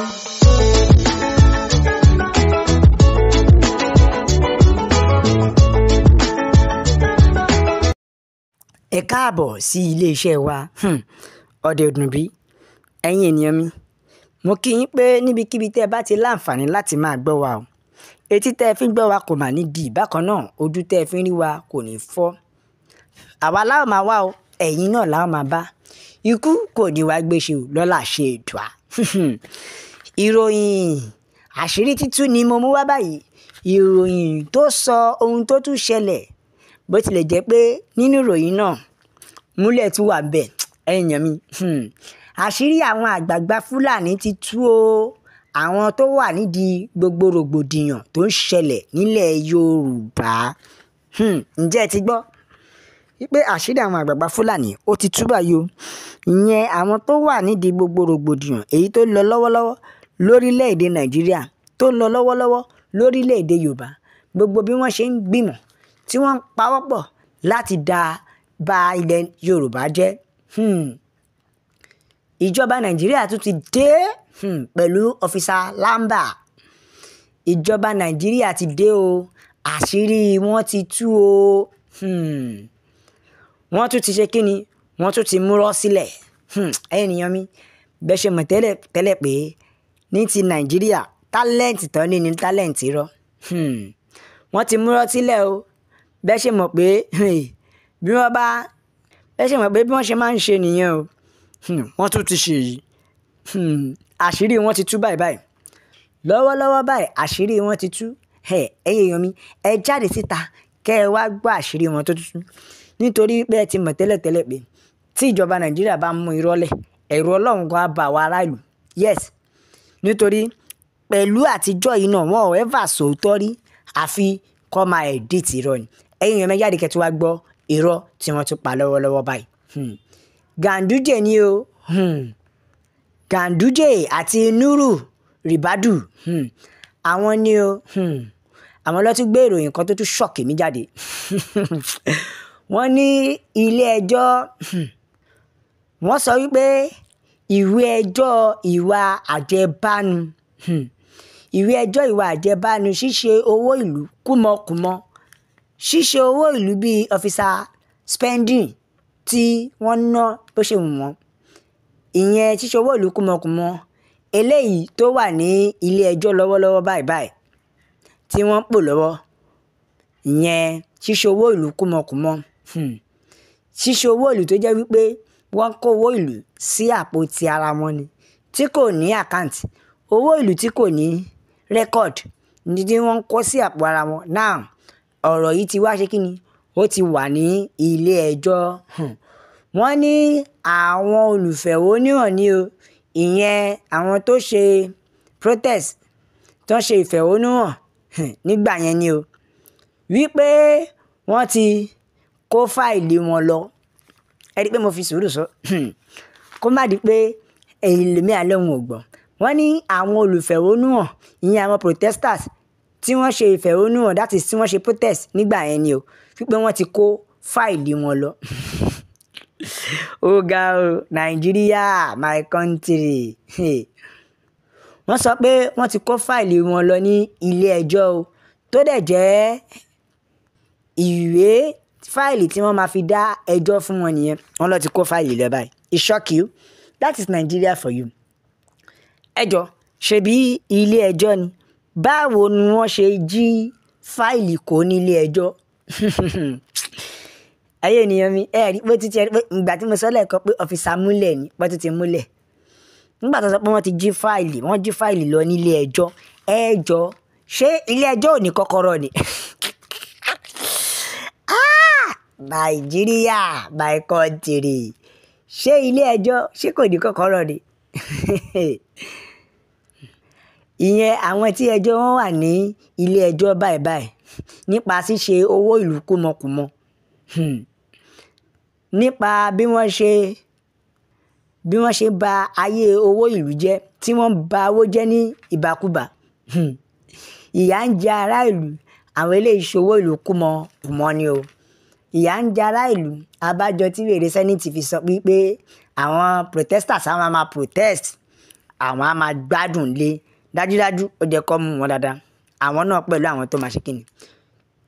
Ẹ káàbọ̀ sí ilé-iṣẹ́ wa Ọdẹ Òdùnbí. Ẹ̀yin ènìyàn mi, mo kí yín pé níbikíbi tẹ́ ẹ bá ti láǹfààní láti máa gbọ́ wa o. Etí tẹ́ ẹ fi ń gbọ́ wa kò mà ní di, bákan náà ojú tẹ́ ẹ fi ń rí wa kò ní fọ́. Àwa la ó máa wá o, ẹ̀yin náà la ó máa bá. Ikú kò ní wá gbéṣe o lọ́la ṣe Èdùà. Ìròyìn àṣírí títú ni mo mú wá báyìí. Ìròyìn tó sọ ohun tó tún ṣẹlẹ̀, bó tilẹ̀ jẹ́ pé nínú ìròyìn náà múlẹ̀ tún wà bẹ́ẹ̀. Ẹ̀yin èèyàn mi, àṣírí àwọn àgbààgbà Fúlàní ti tú o. Àwọn tó wà nídìí gbogbo rògbòdìyàn tó ń ṣẹlẹ̀ nílẹ̀ Yorùbá. Ǹjẹ́ ẹ ti gbọ́ wípé àṣírí àwọn àgbààgbà Fúlàní ó ti tú báyìí o. Ìyẹn àwọn tó wà nídìí gbogbo rògbòdìyàn èyí tó lọ lọ́wọ́lọ́wọ́ lórílẹ̀‐èdè Nàìjíríà, tó lọ lọ́wọ́lọ́wọ́ lórílẹ̀‐èdè Yorùbá. Gbogbo bí wọ́n ṣe ń gbìmọ̀ tí wọ́n ń pawọ́pọ̀ láti ba ilẹ̀ Yorùbá jẹ́. Ìjọba Nàìjíríà tún ti dé pẹ̀lú ọ́físà Lamba. Ìjọba Nàìjíríà ti dé o. Àṣírí wọn ti tú o. Wọ́n tún ti ṣe kíni? Wọ́n tún ti múrọ́ sílẹ̀. Ẹ̀yin ènìyàn mi, bẹ́ẹ̀ ṣe mọ̀ tẹ́lẹ̀ pé ní ti Nàìjíríà tálẹ́ǹtì tán ní tálẹ́ǹtì rọ. Wọ́n ti múrọ́ sílẹ̀ o. Bẹ́ẹ̀ ṣe mọ̀ pé bí wọ́n ṣe máa ń ṣe nìyẹn o. Wọ́n tún ti ṣe yìí. Àṣírí wọn ti tú báyìí. Lọ́wọ́lọ́wọ́ báyìí àṣírí wọn ti tú. Ẹ̀yin èèyàn mi, ẹ jáde síta kẹ́ ẹ wá gbọ́ àṣírí wọn tó tú. Nítorí pé ẹ ti mọ̀ tẹ́lẹ̀ pé tí ìjọba Nàìjíríà bá mú irọ́ lẹ̀, ẹ̀rù Ọlọ́run gan á bá wa ará ìlú. Yes. Nítorí pẹ̀lú àtijọ́ yìí náà wọn ò ever sòótọ́ rí àfi kọ́ máa edit irọ́ ni. Ẹ̀yin èèyàn mi, jáde kẹ́ tí wá gbọ́ irọ́ tí wọ́n tún pa lọ́wọ́lọ́wọ́ báyìí. Ganduje ni o. Ganduje àti Nuru Ribadu. Àwọn ni o. Àwọn ló tún gbé ìròyìn kan tó tún ṣọ́ọ̀kì mi jáde. Wọ́n ní ilé ẹjọ́ wọ́n sọ wípé ìwé ẹjọ́ ìwà àjẹbánu ṣíṣe owó ìlú kúmọkùmọ, ṣíṣe owó ìlú bíi ọ́físà spending tí wọ́n ná bó ṣe wù wọ́n. Ìyẹn ṣíṣe owó ìlú kúmọkùmọ eléyìí tó wà ní ilé ẹjọ́ lọ́wọ́lọ́wọ́ báyìí tí wọ́n ń pò lọ́wọ́. Ìyẹn ṣíṣe owó ìlú kúmọkùmọ. Ṣíṣe owó ìlú tó jẹ́ wípé wọ́n kó owó ìlú sí àpò ti ara wọn ni, tí kò ní àkáǹtì. Owó ìlú tí kò ní rẹ́kọ̀d ní tí wọ́n kó sí àpò ara wọn. Now ọ̀rọ̀ yìí ti wá ṣe kíni? Ó ti wà ní ilé ẹjọ́. Wọ́n ní àwọn olùfẹ̀hónúhàn ni o. Ìyẹn àwọn tó ṣe protest, tó ṣe ìfẹ̀hónúhàn nígbà yẹn ni o. Wípé wọ́n ti kó fáìlì wọn lọ. Ẹ rí pé mo fi sùúrù sọ. Kó má di pé èlòmí alẹ́ òun ò gbọ́. Wọ́n ní àwọn olùfẹ̀hónúhàn, ìyẹn àwọn protesters tí wọ́n ṣe ìfẹ̀hónúhàn, that is tí wọ́n ṣe protest nígbà yẹn ni o. Wípé wọ́n ti kó fáìlì wọn lọ. Ó ga o, Nàìjíríà, my country. Wọ́n sọ pé wọ́n ti kó fáìlì wọn lọ ní ilé ẹjọ́ o. Tó dẹ̀ jẹ́ ìwé fáìlì tí wọ́n máa fi dá ẹjọ́ fún wọn nìyẹn. Wọ́n lọ ti kó fáìlì lọ báyìí. It shock you? That is Nigeria for you. Ẹjọ́ ṣebí ilé ẹjọ́ ni. Báwo ni wọ́n ṣe jí fáìlì kó ní ilé ẹjọ́? Ẹ̀yin ènìyàn mi, ẹ rí pé títí ẹ rí pé ìgbà tí mo sọ lẹ́ẹ̀kan pé ọ́físà múlẹ̀ ni, pé tó ti múlẹ̀. Nígbà tó sọ pé wọ́n ti jí fáìlì lọ ní ilé ẹjọ́. Ẹjọ́ ṣé ilé ẹjọ́ ò ní kọ́kọ́rọ́ ni? Nàìjíríà, my country. Ṣé ilé ẹjọ́ ṣé kò ní kọ́kọ́rọ́ ni? Ìyẹn àwọn tí ẹjọ́ wọn wà ní ilé ẹjọ́ báyìí nípa ṣíṣe owó ìlú kúmọkùmọ. Nípa bí wọ́n ṣe ba ayé owó ìlú jẹ́, tí wọ́n ba owó jẹ́ ní ìbákúbà. Ìyà ń jẹ ará ìlú. Àwọn eléyìí ṣòwò ìlú kúmọkùmọ ni o. Ìyà ń jẹ ará ìlú. Abájọ tí wèrè Senate fi sọ pé àwọn protesters àwọn máa protest. àwọn á máa gbádùn lé dájúdájú ó jẹ́ kó mú wọn dáadáa àwọn náà pẹ̀lú àwọn tó máa ṣe kíni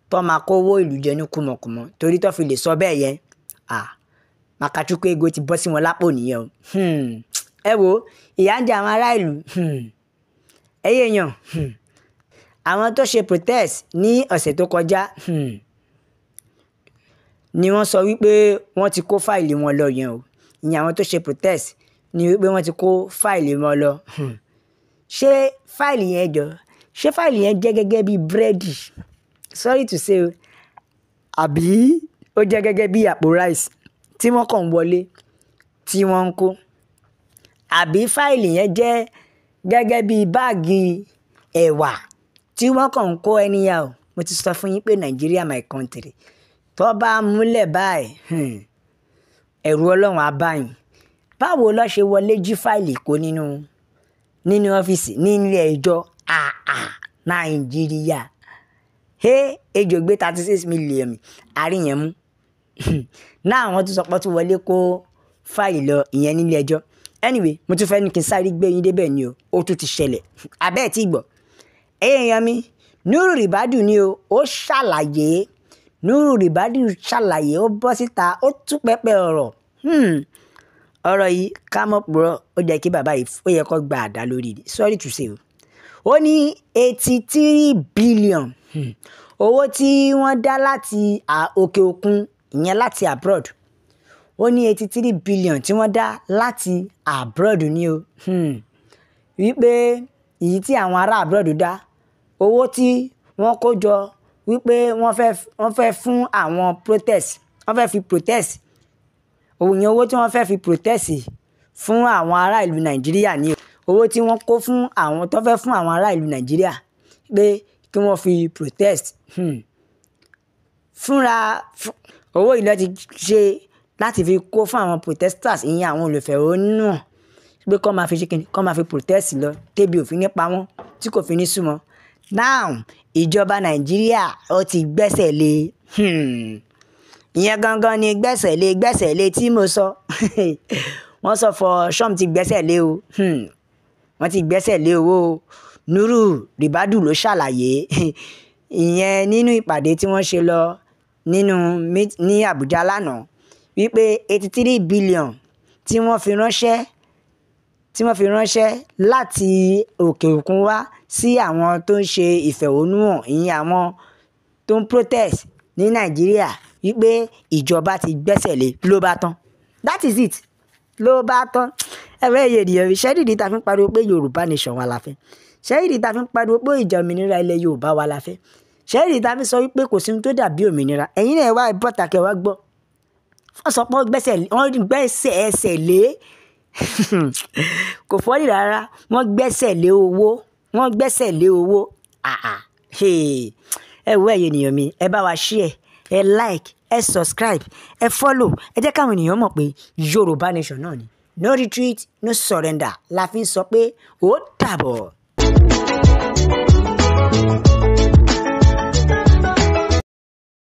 tó máa kó owó ìlú jẹ ní kùmọ̀kùmọ̀ torí tó fi lè sọ bẹ́ẹ̀ yẹn Makachukwu ego ti bọ́ sí wọn lápò nìyẹn o ẹ wo ìyà ń jẹ àwọn ará ìlú ẹyẹ èèyàn àwọn tó ṣe protest ní ọ̀sẹ̀ tó kọjá ni wọ́n sọ wípé wọ́n ti kó fáìlì wọn lọ yẹn o ìyẹn àwọn tó ṣe protest ni wípé wọ́n ti kó fáìlì wọn lọ ṣé fáìlì yẹn jẹ́ gẹ́gẹ́ bí búrẹ́dì sorry to say o àbí ó jẹ́ gẹ́gẹ́ bí àpò rice tí wọ́n kàn wọlé tí wọ́n ń kó àbí fáìlì yẹn jẹ́ gẹ́gẹ́ bí báàgì ẹ̀wà tí wọ́n kàn ń kó anyhow mo ti sọ fún yín pé Nigeria my country tó bá múlẹ̀ báyìí ẹ̀rù Ọlọ́run á bá yín báwo ló ṣe wọlé jí fáìlì kó nínú ọ́fíìsì nílé ẹjọ́ Nàìjíríà ejò gbé 36 million àríyàn mú náà àwọn tó sọ pé tó wọlé kó fáìlì lọ ìyẹn nílé ẹjọ́ anyway mo tún fẹ́ ní kí n sáré gbé yín débẹ̀ ni o ó tún ti ṣẹlẹ̀ abẹ́ẹ̀ tí gbọ́ èèyàn mi Nuru Ribadu ni o ó ṣàlàyé Nuru Ribadu ṣàlàyé ó bọ́ síta ó tú pẹpẹ ọ̀rọ̀ ọ̀rọ̀ yìí ká mọ̀ púrọ̀ ó jẹ́ kí bàbá yìí ó yẹ kó gba àdá lórí rẹ̀ sorry to say o ó ní 83 billion owó tí wọ́n dá láti òkè òkun ìyẹn láti abroad ó ní 83 billion tí wọ́n dá láti abroad ní o wípé èyí tí àwọn ará abroad dá owó tí wọ́n kó jọ wípé wọ́n fẹ́ fún àwọn protest wọ́n fẹ́ fi protest òyìn owó tí wọ́n fẹ́ fi protest fún àwọn ará ìlú Nàìjíríà ní owó tí wọ́n kó fún àwọn tó fẹ́ fún àwọn ará ìlú Nàìjíríà pé kí wọ́n fi protest fúnra owó yìí ló ti ṣe láti fi kó fún àwọn protesters ìyẹn àwọn olùfẹ̀hónúhàn pé kó máa fi ṣe kíni kó máa fi protest lọ tébi òfin nípa wọn tí kò fi ní súnmọ́ now ìjọba Nàìjíríà ó ti gbẹ́sẹ̀ lé ìyẹn gangan ni gbẹ́sẹ̀ lé tí mo sọ wọ́n sọ for some ti gbẹ́sẹ̀ lé o wọ́n ti gbẹ́sẹ̀ lé owó Nuru Ribadu ló ṣàlàyé ìyẹn nínú ìpàdé tí wọ́n ṣe lọ ní Àbújá lánàá wípé 83 billion tí wọ́n fi ránṣẹ́ láti òkè òkun wá sí àwọn tó ń ṣe ìfẹ̀hónúhàn ìyẹn àwọn tó ń protest ní Nàìjíríà wípé ìjọba ti gbẹ́sẹ̀ lé ló bá tán that is it ló bá tán ẹ̀rọ èyí ènìyàn rí ṣẹ́dídì ta fi ń pariwo pé Yorùbá nation wa la fẹ́ ṣẹ́dídì ta fi ń pariwo pé ìjà òmìnira ilẹ̀ Yorùbá wa la fẹ́ ṣẹ́dídì ta fi sọ wípé kò sí ohun tó dàbí òmìnira ẹ̀yin náà wá bọ́ta kẹ́ wá gbọ́ wọ́n sọ pé wọ́n gbẹ́sẹ̀ ẹsẹ̀ lé kò fọ́ọ̀lì rárá wọ́n gbẹ́sẹ̀ lé owó ẹ wo ẹ̀yin ènìyàn mi ẹ bá wa share ẹ like ẹ subscribe ẹ follow ẹ jẹ́ káwọn ènìyàn mọ̀ pé Yorùbá nation náà ni no retreat no surrender la fi ń sọ pé ó dàbọ̀.